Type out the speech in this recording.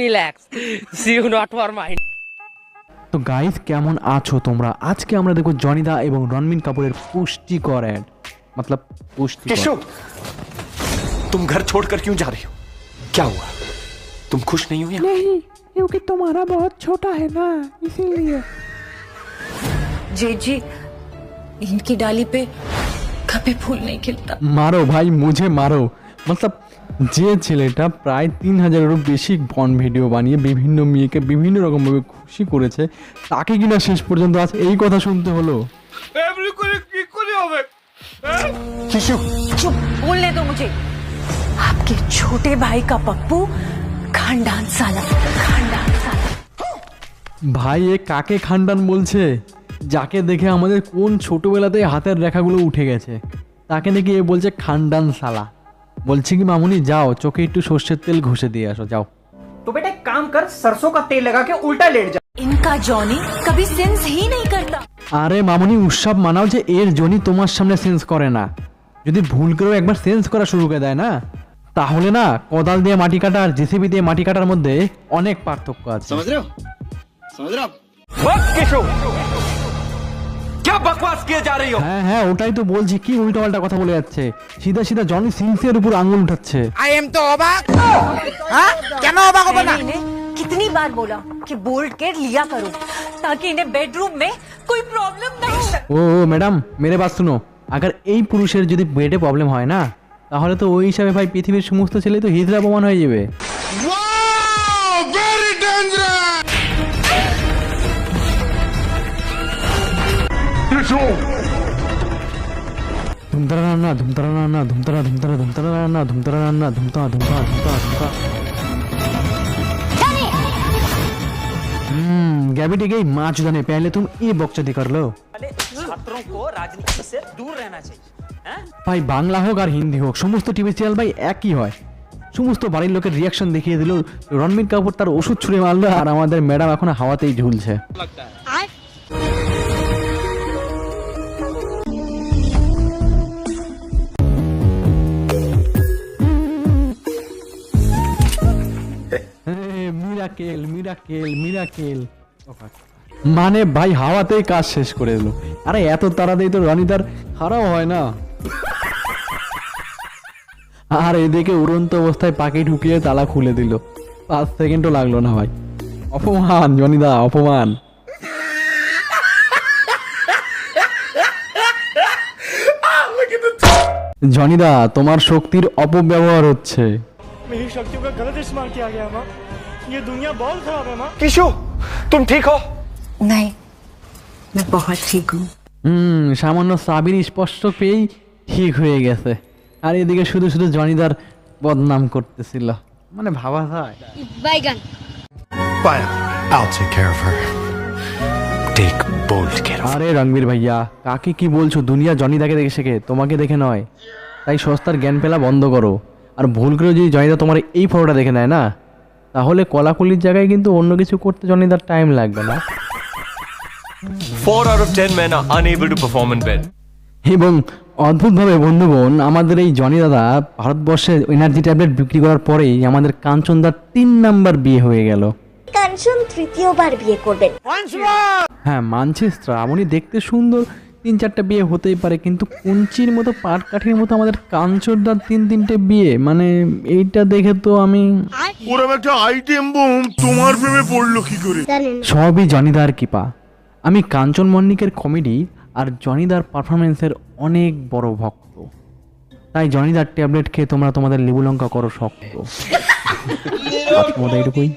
Relax, see you not for mind. তো guys, কেমন আছো তোমরা? আজকে আমরা দেখো জনিদা এবং রণবীর কাপুরের পুষ্টিকর অ্যাড, मतलब পুষ্টিকর। केशव, तुम घर छोड़कर क्यों जा रही हो? क्या हुआ? तुम खुश नहीं हो यहाँ? नहीं, क्योंकि तुम्हारा बहुत छोटा है ना, इसीलिए। जेठ जी, इनकी डाली पे कभी फूल नहीं खिलता। মারো ভাই, মুঝে মারো। मतलब যে ছেলেটা প্রায় 3000-এরও বেশি বন ভিডিও বানিয়ে বিভিন্ন মেয়েকে বিভিন্ন রকমভাবে খুশি করেছে, তাকে কিনা শেষ পর্যন্ত আজ এই কথা শুনতে হলো। केशव, चुप, बोलने दो मुझे। आपके छोटे भाई का पप्पू खानदान साला, खानदान साला। ভাই, এ কাকে খানদান বলছে? যাকে দেখে আমাদের কোন ছোটবেলাতে হাতের রেখাগুলো উঠে গেছে, তাকে দেখে এ বলছে খানদান সালা। বলছি কি মামুনি, যাও চোখে একটু সর্ষের তেল ঘষে দিয়ে আসো, যাও। तो बेटा एक काम कर, सरसों का तेल लगा के उल्टा लेट जा। इनका जॉनी कभी सेंस ही नहीं करता। আরে মামুনি, উৎসব মানাও যে এর জনি তোমার সামনে সেন্স করে না। যদি ভুল করেও একবার সেন্স করা শুরু করে দেয় না, তাহলে না কোদাল দিয়ে মাটি কাটা আর জেসিবি দিয়ে মাটি কাটার মধ্যে অনেক পার্থক্য আছে। समझ रहे हो? बस केशव, क्या बकवास किए जा रही हो? হ্যাঁ হ্যাঁ, ওটাই তো বলছি, কি উল্টোপাল্টা কথা বলে যাচ্ছে। সিধা সিধা জনি সিন্সের উপর আঙুল উঠাচ্ছে। इन्हें कितनी बार बोला कि बोल्ड केयर लिया करो ताकि इन्हें बेडरूम में कोई प्रॉब्लम ना हो। ও ম্যাডাম, মেরে বাত শুনো। আগার এই পুরুষের যদি বেডে প্রবলেম হয় না, তাহলে তো ওই হিসাবে ভাই পৃথিবীর সমস্ত ছেলে তো হিজড়া প্রমাণ হয়ে যাবে। ধুমতারা রান্না, ধুমতারা রান্না, ধুমতারা ধুমতারা ধুমতারা রান্না, ধুমতারা রান্না, ধুমতা ধুমতা ধুমতা ধুমতা। गैबिटी गई माँ चुदाने, पहले तुम ये बकचोदी कर लो। छात्रों को राजनीति से दूर रहना चाहिए। ভাই বাংলা হোক আর হিন্দি হোক, সমস্ত টিভি সিরিয়াল ভাই একই হয়। সমস্ত বাড়ির লোকের রিয়াকশন দেখিয়ে দিল, রণবীর কাপুর তার ওষুধ ছুঁড়ে মারলো, আর আমাদের ম্যাডাম এখন হাওয়াতেই ঝুলছে। মিরাকেল মিরাকেল মিরাকেল, মানে ভাই হাওয়াতেই কাজ শেষ করে দিল। আরে এত তাড়াতাড়ি তো রনিদার খারাপ হয় না। আর এদিকে উড়ন্ত অবস্থায় পাখি ঢুকিয়ে তালা খুলে দিল, 5 সেকেন্ডও লাগলো না ভাই। অপমান জনিদা, অপমান। জনিদা, তোমার শক্তির অপব্যবহার হচ্ছে। मेरी शक्तियों का गलत इस्तेमाल किया गया माँ। ये दुनिया बहुत खराब है माँ। केशव, तुम ठीक हो? नहीं, मैं बहुत ठीक हूँ। সামান্য সাবির স্পষ্ট পেয়েই ঠিক হয়ে গেছে, আর এদিকে শুধু শুধু জনিদার বদনাম করতেছিল, মানে ভাবা যায়। Fine, I'll take care of her. Take bold care of her. আরে রণবীর ভাইয়া, কাকে কি বলছো? দুনিয়া জনিদাকে দেখে শেখে, তোমাকে দেখে নয়। তাই সস্তার জ্ঞান পেলা বন্ধ করো। আর ভুল করে যদি জনিদা তোমার এই ফটোটা দেখে নেয় না, তাহলে কলাকুলির জায়গায় কিন্তু অন্য কিছু করতে জনিদার টাইম লাগবে না। 4 out of 10 men are unable to perform in bed. এবং অদ্ভুতভাবে বন্ধুগণ, আমাদের এই জনি দাদা ভারতবর্ষে এনার্জি ট্যাবলেট বিক্রি করার পরেই আমাদের কাঞ্চনদার 3 নাম্বার বিয়ে হয়ে গেল। কাঞ্চন তৃতীয়বার বিয়ে করবেন। হ্যাঁ মানছি, শ্রাবণী দেখতে সুন্দর, 3-4টা বিয়ে হতেই পারে, কিন্তু কুঞ্চির মতো পাটকাঠির মতো আমাদের কাঞ্চনদার 3-3টে বিয়ে, মানে এইটা দেখে তো আমি ওরম একটা আইটেম বুম তোমার প্রেমে পড়লো কি করে? সবই জনিদার কৃপা। আমি কাঞ্চন মল্লিকের কমেডি আর জনিদার পারফরমেন্সের অনেক বড় ভক্ত, তাই জনিদার ট্যাবলেট খেয়ে তোমরা তোমাদের লেবু লঙ্কা করো শক্ত। এইটুকুই।